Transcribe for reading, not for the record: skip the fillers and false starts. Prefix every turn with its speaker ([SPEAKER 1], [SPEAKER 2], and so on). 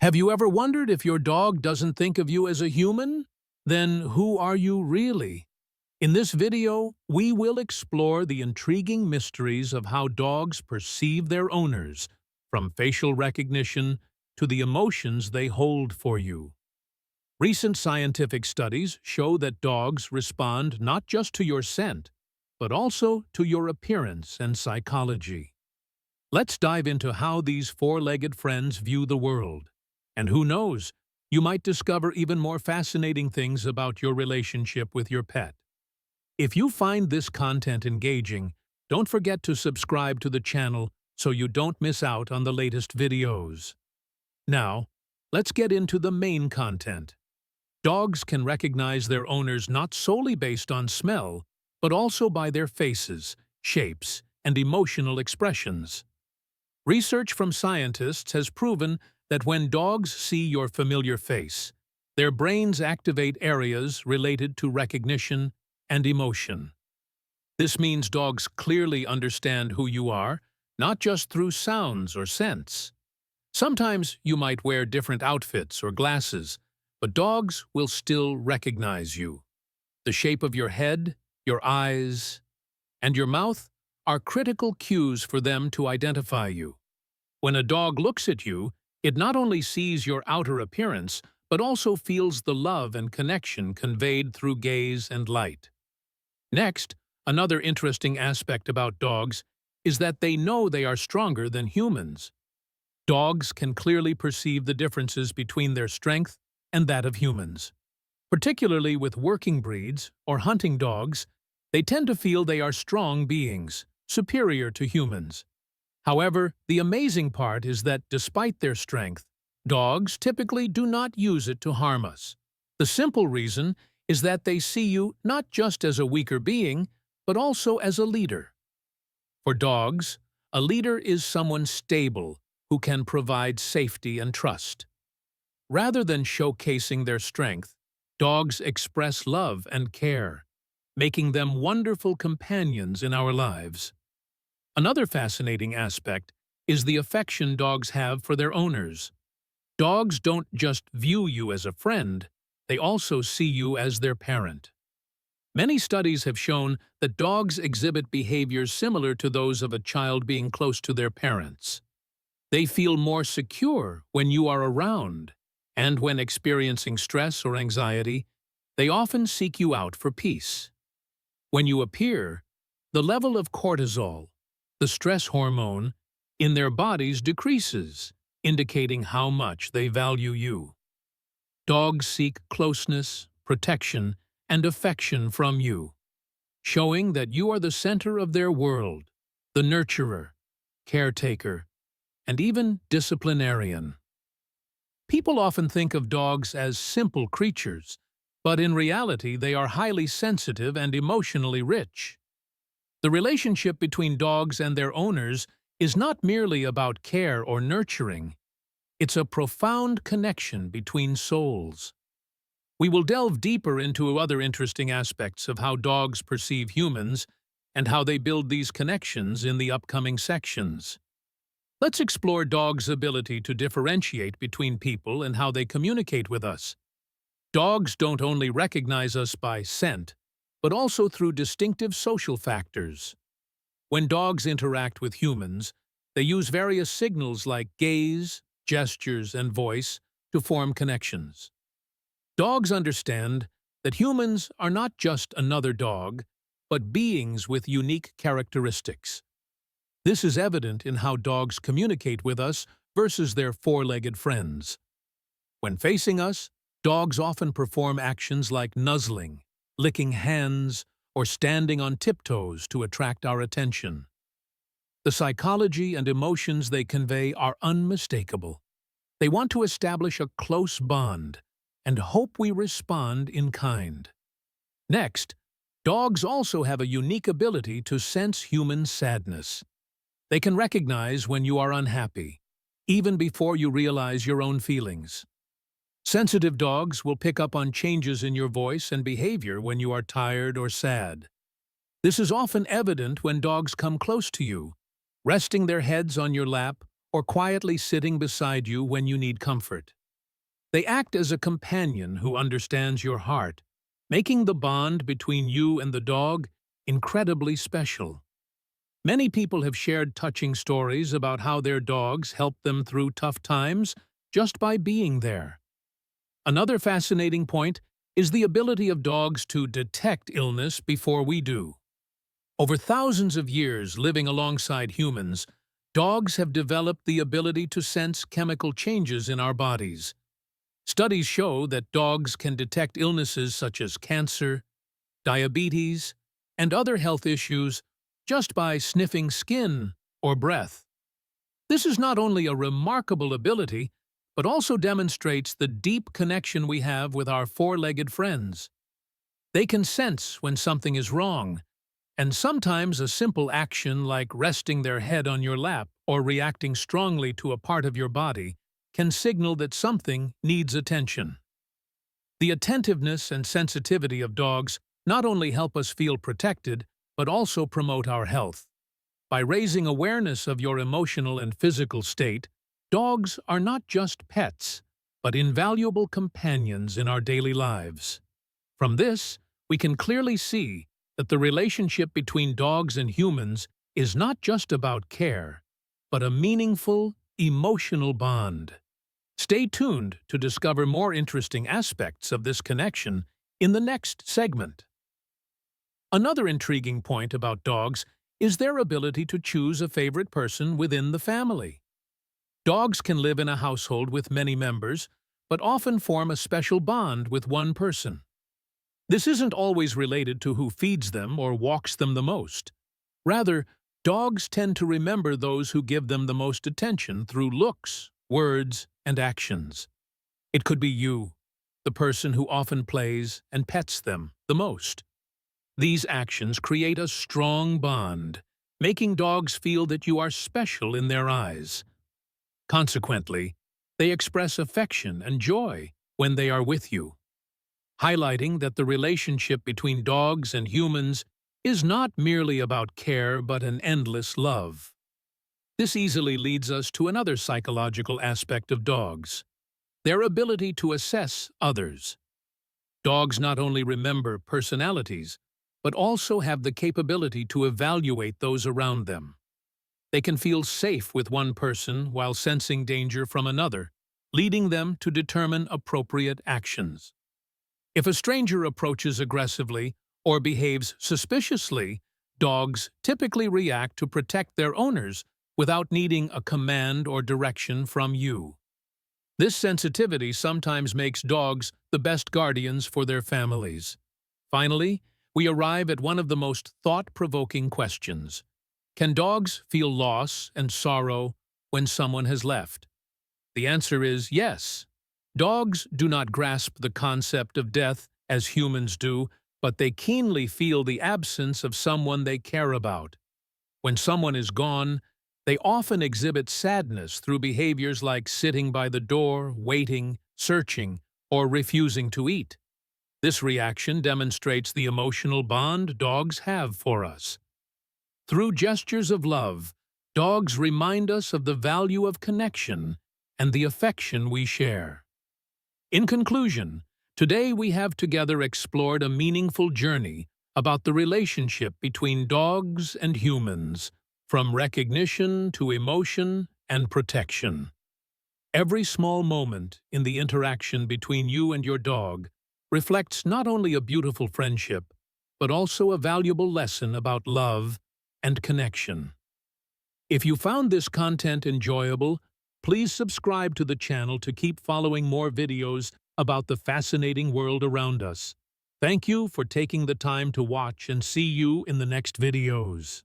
[SPEAKER 1] Have you ever wondered if your dog doesn't think of you as a human? Then who are you really? In this video, we will explore the intriguing mysteries of how dogs perceive their owners, from facial recognition to the emotions they hold for you. Recent scientific studies show that dogs respond not just to your scent, but also to your appearance and psychology. Let's dive into how these four-legged friends view the world. And who knows, you might discover even more fascinating things about your relationship with your pet. If you find this content engaging, don't forget to subscribe to the channel so you don't miss out on the latest videos. Now, let's get into the main content. Dogs can recognize their owners not solely based on smell, but also by their faces, shapes, and emotional expressions. Research from scientists has proven that when dogs see your familiar face, their brains activate areas related to recognition and emotion. This means dogs clearly understand who you are, not just through sounds or scents. Sometimes you might wear different outfits or glasses, but dogs will still recognize you. The shape of your head, your eyes, and your mouth are critical cues for them to identify you. When a dog looks at you, it not only sees your outer appearance, but also feels the love and connection conveyed through gaze and light. Next, another interesting aspect about dogs is that they know they are stronger than humans. Dogs can clearly perceive the differences between their strength and that of humans. Particularly with working breeds or hunting dogs, they tend to feel they are strong beings, superior to humans. However, the amazing part is that despite their strength, dogs typically do not use it to harm us. The simple reason is that they see you not just as a weaker being, but also as a leader. For dogs, a leader is someone stable who can provide safety and trust. Rather than showcasing their strength, dogs express love and care, making them wonderful companions in our lives. Another fascinating aspect is the affection dogs have for their owners. Dogs don't just view you as a friend, they also see you as their parent. Many studies have shown that dogs exhibit behaviors similar to those of a child being close to their parents. They feel more secure when you are around, and when experiencing stress or anxiety, they often seek you out for peace. When you appear, the level of cortisol, the stress hormone, in their bodies decreases, indicating how much they value you. Dogs seek closeness, protection, and affection from you, showing that you are the center of their world, the nurturer, caretaker, and even disciplinarian. People often think of dogs as simple creatures, but in reality they are highly sensitive and emotionally rich. The relationship between dogs and their owners is not merely about care or nurturing. It's a profound connection between souls. We will delve deeper into other interesting aspects of how dogs perceive humans and how they build these connections in the upcoming sections. Let's explore dogs' ability to differentiate between people and how they communicate with us. Dogs don't only recognize us by scent, but also through distinctive social factors. When dogs interact with humans, they use various signals like gaze, gestures, and voice to form connections. Dogs understand that humans are not just another dog, but beings with unique characteristics. This is evident in how dogs communicate with us versus their four-legged friends. When facing us, dogs often perform actions like nuzzling, licking hands, or standing on tiptoes to attract our attention. The psychology and emotions they convey are unmistakable. They want to establish a close bond and hope we respond in kind. Next, dogs also have a unique ability to sense human sadness. They can recognize when you are unhappy, even before you realize your own feelings. Sensitive dogs will pick up on changes in your voice and behavior when you are tired or sad. This is often evident when dogs come close to you, resting their heads on your lap or quietly sitting beside you when you need comfort. They act as a companion who understands your heart, making the bond between you and the dog incredibly special. Many people have shared touching stories about how their dogs helped them through tough times just by being there. Another fascinating point is the ability of dogs to detect illness before we do. Over thousands of years living alongside humans, dogs have developed the ability to sense chemical changes in our bodies. Studies show that dogs can detect illnesses such as cancer, diabetes, and other health issues just by sniffing skin or breath. This is not only a remarkable ability, but also demonstrates the deep connection we have with our four-legged friends. They can sense when something is wrong, and sometimes a simple action like resting their head on your lap or reacting strongly to a part of your body can signal that something needs attention. The attentiveness and sensitivity of dogs not only help us feel protected, but also promote our health. By raising awareness of your emotional and physical state, dogs are not just pets, but invaluable companions in our daily lives. From this, we can clearly see that the relationship between dogs and humans is not just about care, but a meaningful, emotional bond. Stay tuned to discover more interesting aspects of this connection in the next segment. Another intriguing point about dogs is their ability to choose a favorite person within the family. Dogs can live in a household with many members, but often form a special bond with one person. This isn't always related to who feeds them or walks them the most. Rather, dogs tend to remember those who give them the most attention through looks, words, and actions. It could be you, the person who often plays and pets them the most. These actions create a strong bond, making dogs feel that you are special in their eyes. Consequently, they express affection and joy when they are with you, highlighting that the relationship between dogs and humans is not merely about care but an endless love. This easily leads us to another psychological aspect of dogs: their ability to assess others. Dogs not only remember personalities, but also have the capability to evaluate those around them. They can feel safe with one person while sensing danger from another, leading them to determine appropriate actions. If a stranger approaches aggressively or behaves suspiciously, dogs typically react to protect their owners without needing a command or direction from you. This sensitivity sometimes makes dogs the best guardians for their families. Finally, we arrive at one of the most thought-provoking questions. Can dogs feel loss and sorrow when someone has left? The answer is yes. Dogs do not grasp the concept of death as humans do, but they keenly feel the absence of someone they care about. When someone is gone, they often exhibit sadness through behaviors like sitting by the door, waiting, searching, or refusing to eat. This reaction demonstrates the emotional bond dogs have for us. Through gestures of love, dogs remind us of the value of connection and the affection we share. In conclusion, today we have together explored a meaningful journey about the relationship between dogs and humans, from recognition to emotion and protection. Every small moment in the interaction between you and your dog reflects not only a beautiful friendship, but also a valuable lesson about love and connection. If you found this content enjoyable, please subscribe to the channel to keep following more videos about the fascinating world around us. Thank you for taking the time to watch, and see you in the next videos.